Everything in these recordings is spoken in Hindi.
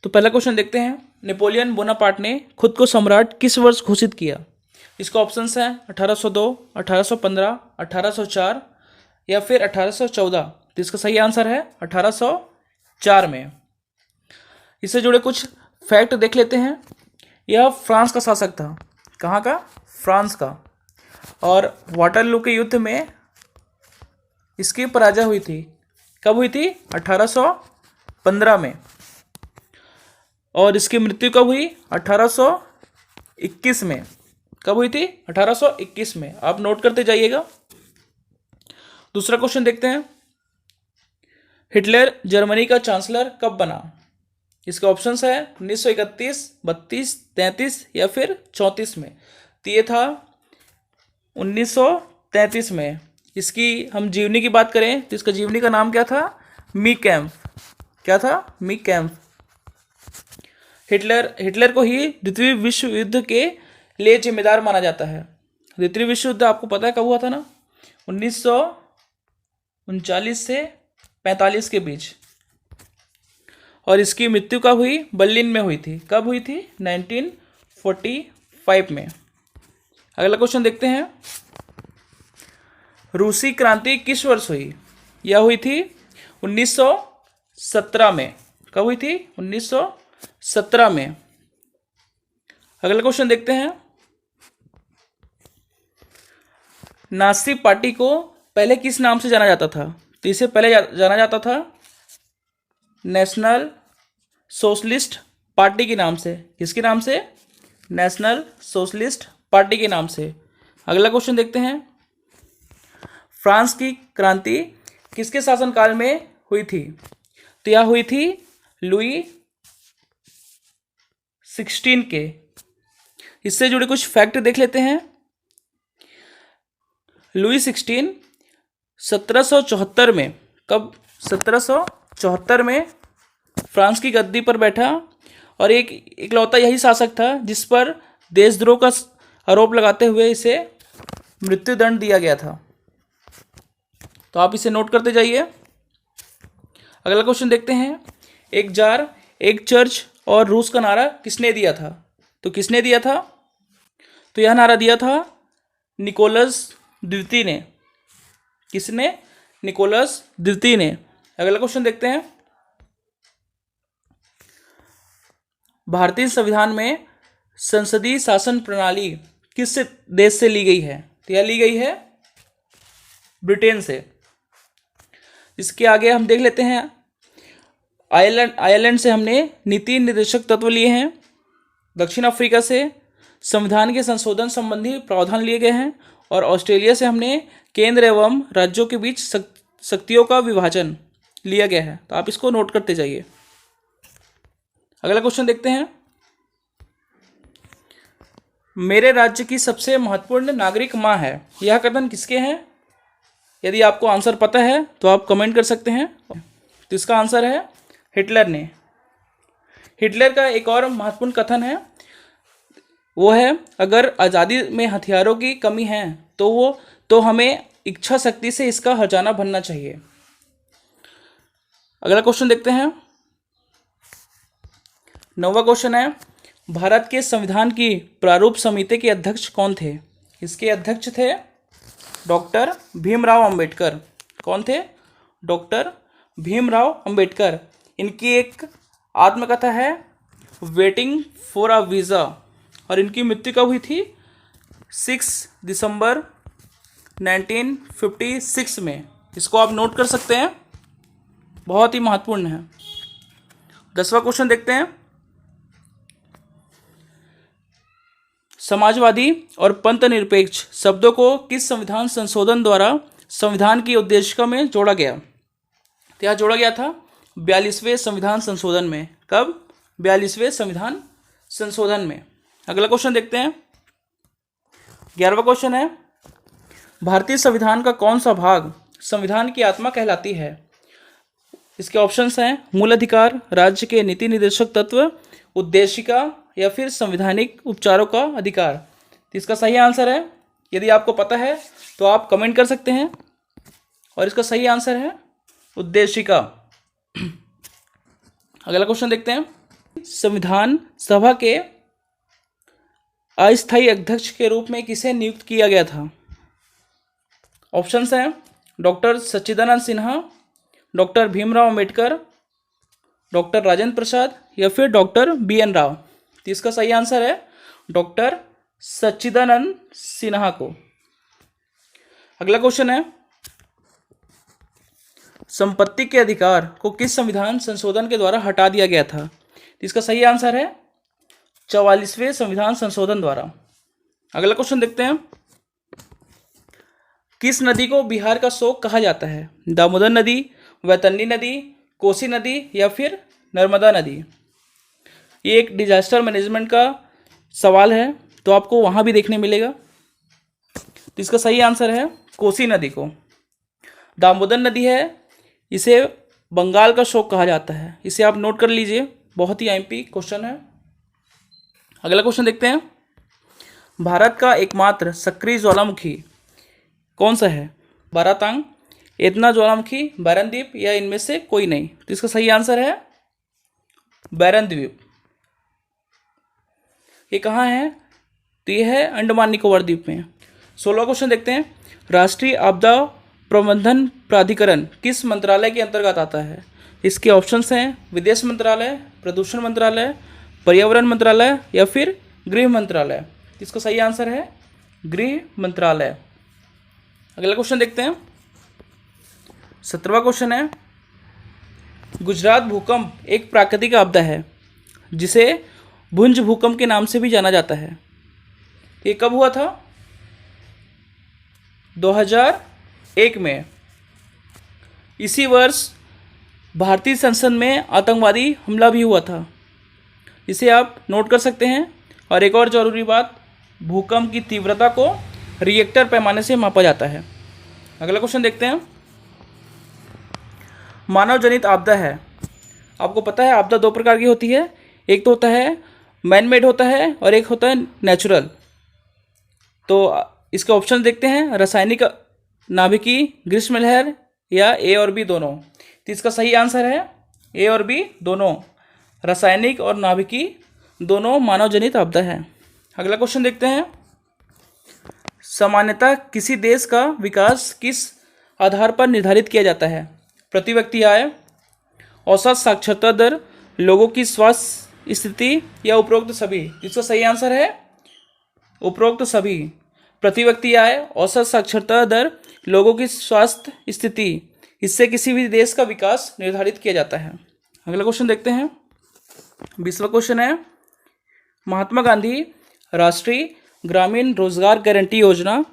तो पहला क्वेश्चन देखते हैं, नेपोलियन बोनापार्ट ने खुद को सम्राट किस वर्ष घोषित किया? इसका ऑप्शंस हैं 1802, 1815, 1804 या फिर 1814। तो इसका सही आंसर है 1804 में। इससे जुड़े कुछ फैक्ट देख लेते हैं। यह फ्रांस का शासक था। कहाँ का? फ्रांस का। और वाटरलू के युद्ध में इसकी पराजय हुई थी। कब हुई थी? 1815 में। और इसकी मृत्यु कब हुई? 1821 में। कब हुई थी? 1821 में। आप नोट करते जाइएगा। दूसरा क्वेश्चन देखते हैं, हिटलर जर्मनी का चांसलर कब बना? इसके ऑप्शंस है 1931, 32, 33 या फिर 34 में। तो ये था 1933 में। इसकी हम जीवनी की बात करें तो इसका जीवनी का नाम क्या था? मी कैम्प। क्या था? मी कैम्प। हिटलर को ही द्वितीय विश्व युद्ध के लिए जिम्मेदार माना जाता है। द्वितीय विश्व युद्ध आपको पता है कब हुआ था ना? 1939 से 45 के बीच। और इसकी मृत्यु कब हुई? बर्लिन में हुई थी। कब हुई थी? 1945 में। अगला क्वेश्चन देखते हैं, रूसी क्रांति किस वर्ष हुई? यह हुई थी 1917 में। कब हुई थी? 1917 में। अगला क्वेश्चन देखते हैं, नाजी पार्टी को पहले किस नाम से जाना जाता था? तो इसे पहले जाना जाता था नेशनल सोशलिस्ट पार्टी के नाम से। किसके नाम से? नेशनल सोशलिस्ट पार्टी के नाम से। अगला क्वेश्चन देखते हैं, फ्रांस की क्रांति किसके शासनकाल में हुई थी? तो यह हुई थी लुई 16 के। इससे जुड़े कुछ फैक्ट देख लेते हैं। लुई 16 1774 में, कब? 1774 में फ्रांस की गद्दी पर बैठा और एक इकलौता यही शासक था जिस पर देशद्रोह का आरोप लगाते हुए इसे मृत्युदंड दिया गया था। तो आप इसे नोट करते जाइए। अगला क्वेश्चन देखते हैं, एक जार, एक चर्च और रूस का नारा किसने दिया था? तो किसने दिया था? तो यह नारा दिया था निकोलस द्वितीय ने। किसने? निकोलस द्वितीय ने। अगला क्वेश्चन देखते हैं, भारतीय संविधान में संसदीय शासन प्रणाली किस देश से ली गई है? तो यह ली गई है ब्रिटेन से। इसके आगे हम देख लेते हैं, आयरलैंड से हमने नीति निर्देशक तत्व लिए हैं। दक्षिण अफ्रीका से संविधान के संशोधन संबंधी प्रावधान लिए गए हैं। और ऑस्ट्रेलिया से हमने केंद्र एवं राज्यों के बीच शक्तियों का विभाजन लिया गया है। तो आप इसको नोट करते जाइए। अगला क्वेश्चन देखते हैं, मेरे राज्य की सबसे महत्वपूर्ण नागरिक माँ है, यह कथन किसके हैं? यदि आपको आंसर पता है तो आप कमेंट कर सकते हैं। तो इसका आंसर है हिटलर ने। हिटलर का एक और महत्वपूर्ण कथन है, वो है अगर आज़ादी में हथियारों की कमी है तो हमें इच्छा शक्ति से इसका खजाना भरना चाहिए। अगला क्वेश्चन देखते हैं, 9वां क्वेश्चन है, भारत के संविधान की प्रारूप समिति के अध्यक्ष कौन थे? इसके अध्यक्ष थे डॉक्टर भीमराव अंबेडकर। कौन थे? डॉक्टर भीमराव अंबेडकर। इनकी एक आत्मकथा है वेटिंग फॉर अ वीज़ा और इनकी मृत्यु कब हुई थी? 6 दिसंबर 1956 में। इसको आप नोट कर सकते हैं, बहुत ही महत्वपूर्ण है। 10वां क्वेश्चन देखते हैं, समाजवादी और पंथ निरपेक्ष शब्दों को किस संविधान संशोधन द्वारा संविधान की उद्देशिका में जोड़ा गया? तो यह जोड़ा गया था 42वें संविधान संशोधन में। कब? 42वें संविधान संशोधन में। अगला क्वेश्चन देखते हैं, 11वां क्वेश्चन है, भारतीय संविधान का कौन सा भाग संविधान की आत्मा कहलाती है? इसके ऑप्शंस हैं मूल अधिकार, राज्य के नीति निर्देशक तत्व, उद्देशिका या फिर संवैधानिक उपचारों का अधिकार। तो इसका सही आंसर है, यदि आपको पता है तो आप कमेंट कर सकते हैं। और इसका सही आंसर है उद्देशिका। अगला क्वेश्चन देखते हैं, संविधान सभा के अस्थायी अध्यक्ष के रूप में किसे नियुक्त किया गया था? ऑप्शंस हैं डॉक्टर सच्चिदानंद सिन्हा, डॉक्टर भीमराव अंबेडकर, डॉक्टर राजेंद्र प्रसाद या फिर डॉक्टर BN राव। तो इसका सही आंसर है डॉक्टर सच्चिदानंद सिन्हा को। अगला क्वेश्चन है, संपत्ति के अधिकार को किस संविधान संशोधन के द्वारा हटा दिया गया था? तो इसका सही आंसर है 44वें संविधान संशोधन द्वारा। अगला क्वेश्चन देखते हैं, किस नदी को बिहार का शोक कहा जाता है? दामोदर नदी, वैतरणी नदी, कोसी नदी या फिर नर्मदा नदी? ये एक डिजास्टर मैनेजमेंट का सवाल है, तो आपको वहाँ भी देखने मिलेगा। तो इसका सही आंसर है कोसी नदी को। दामोदर नदी है, इसे बंगाल का शोक कहा जाता है। इसे आप नोट कर लीजिए, बहुत ही MP क्वेश्चन है। अगला क्वेश्चन देखते हैं, भारत का एकमात्र सक्रिय ज्वालामुखी कौन सा है? बारातांग, एतना ज्वालामुखी, बैरन द्वीप या इनमें से कोई नहीं? तो इसका सही आंसर है बैरन द्वीप। ये कहाँ है? तो ये है अंडमान निकोबार द्वीप में। 16वां क्वेश्चन देखते हैं, राष्ट्रीय आपदा प्रबंधन प्राधिकरण किस मंत्रालय के अंतर्गत आता है? इसके ऑप्शंस हैं विदेश मंत्रालय, प्रदूषण मंत्रालय, पर्यावरण मंत्रालय या फिर गृह मंत्रालय। इसका सही आंसर है गृह मंत्रालय। अगला क्वेश्चन देखते हैं, 17वां क्वेश्चन है, गुजरात भूकंप एक प्राकृतिक आपदा है जिसे भुंज भूकंप के नाम से भी जाना जाता है। ये कब हुआ था? 2001 में। इसी वर्ष भारतीय संसद में आतंकवादी हमला भी हुआ था। इसे आप नोट कर सकते हैं। और एक और जरूरी बात, भूकंप की तीव्रता को रिएक्टर पैमाने से मापा जाता है। अगला क्वेश्चन देखते हैं, मानव जनित आपदा है। आपको पता है आपदा दो प्रकार की होती है, एक तो होता है मैन मेड होता है और एक होता है नेचुरल। तो इसके ऑप्शन देखते हैं, रासायनिक, नाभिकीय, ग्रीष्म लहर या A और B दोनों। तो इसका सही आंसर है A और B दोनों, रासायनिक और नाभिकीय दोनों मानव जनित आपदा है। अगला क्वेश्चन देखते हैं, सामान्यतः किसी देश का विकास किस आधार पर निर्धारित किया जाता है? प्रति व्यक्ति आय, औसत साक्षरता दर, लोगों की स्वास्थ्य स्थिति या उपरोक्त सभी? इसका सही आंसर है उपरोक्त सभी। प्रति व्यक्ति आय, औसत साक्षरता दर, लोगों की स्वास्थ्य स्थिति, इससे किसी भी देश का विकास निर्धारित किया जाता है। अगला क्वेश्चन देखते हैं, 20वां क्वेश्चन है, महात्मा गांधी राष्ट्रीय ग्रामीण रोजगार गारंटी योजना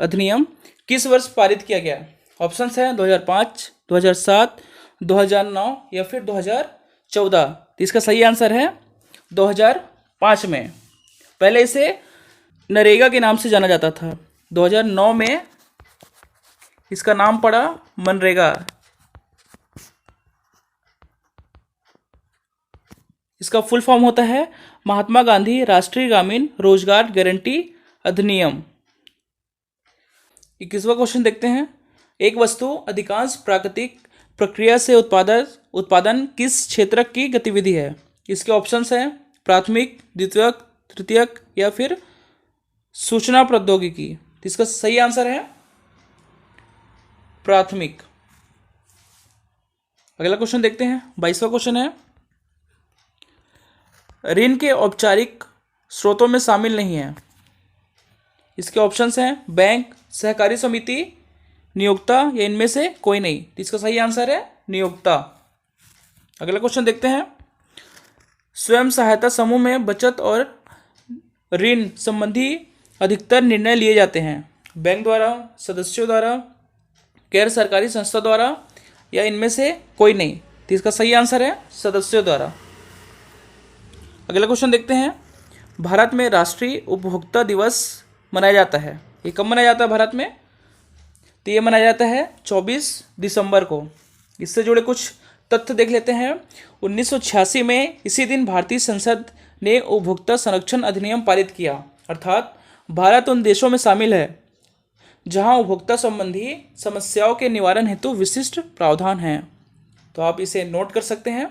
अधिनियम किस वर्ष पारित किया गया? ऑप्शंस हैं 2005, 2007, 2009 या फिर 2014। तो इसका सही आंसर है 2005 में। पहले इसे नरेगा के नाम से जाना जाता था। 2009 में इसका नाम पड़ा मनरेगा। इसका फुल फॉर्म होता है महात्मा गांधी राष्ट्रीय ग्रामीण रोजगार गारंटी अधिनियम। 21वां क्वेश्चन देखते हैं, एक वस्तु अधिकांश प्राकृतिक प्रक्रिया से उत्पादन किस क्षेत्र की गतिविधि है? इसके ऑप्शंस हैं प्राथमिक, द्वितीयक, तृतीयक या फिर सूचना प्रौद्योगिकी। इसका सही आंसर है प्राथमिक। अगला क्वेश्चन देखते हैं, 22वां क्वेश्चन है, ऋण के औपचारिक स्रोतों में शामिल नहीं है। इसके ऑप्शंस हैं बैंक, सहकारी समिति, नियोक्ता या इनमें से कोई नहीं। इसका सही आंसर है नियोक्ता। अगला क्वेश्चन देखते हैं, स्वयं सहायता समूह में बचत और ऋण संबंधी अधिकतर निर्णय लिए जाते हैं बैंक द्वारा, सदस्यों द्वारा, गैर सरकारी संस्था द्वारा या इनमें से कोई नहीं। तो इसका सही आंसर है सदस्यों द्वारा। अगला क्वेश्चन देखते हैं, भारत में राष्ट्रीय उपभोक्ता दिवस मनाया जाता है। ये कब मनाया जाता है भारत में? तो ये मनाया जाता है 24 दिसंबर को। इससे जुड़े कुछ तथ्य देख लेते हैं। 1986 में इसी दिन भारतीय संसद ने उपभोक्ता संरक्षण अधिनियम पारित किया, अर्थात भारत उन देशों में शामिल है जहां उपभोक्ता संबंधी समस्याओं के निवारण हेतु विशिष्ट प्रावधान हैं। तो आप इसे नोट कर सकते हैं।